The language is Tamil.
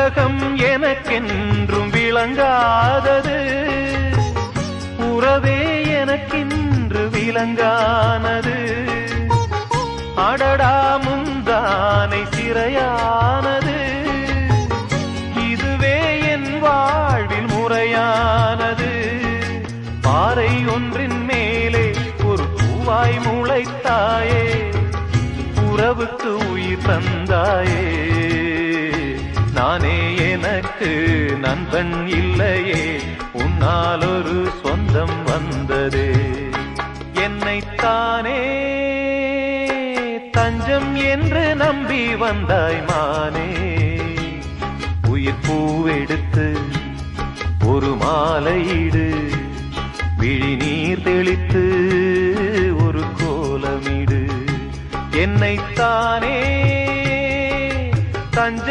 உலகம் எனக்கென்றும் விளங்காதது, உறவே எனக்கென்று விளங்கானது. அடடா முந்தானை சிறையானது, இதுவே என் வாழ்வில் முறையானது. பாறை ஒன்றின் மேலே ஒரு பூவாய் முளைத்தாயே, உறவுக்கு உயிர் தந்தாயே. நானே எனக்கு நண்பன் இல்லையே, உன்னால் ஒரு சொந்தம் வந்ததே. என்னைத்தானே தஞ்சம் என்று நம்பி வந்தாய் மானே. உயிர் பூவெடுத்து ஒரு மாலையிடு, விழி நீர் தெளித்து ஒரு கோலமிடு. என்னைத்தானே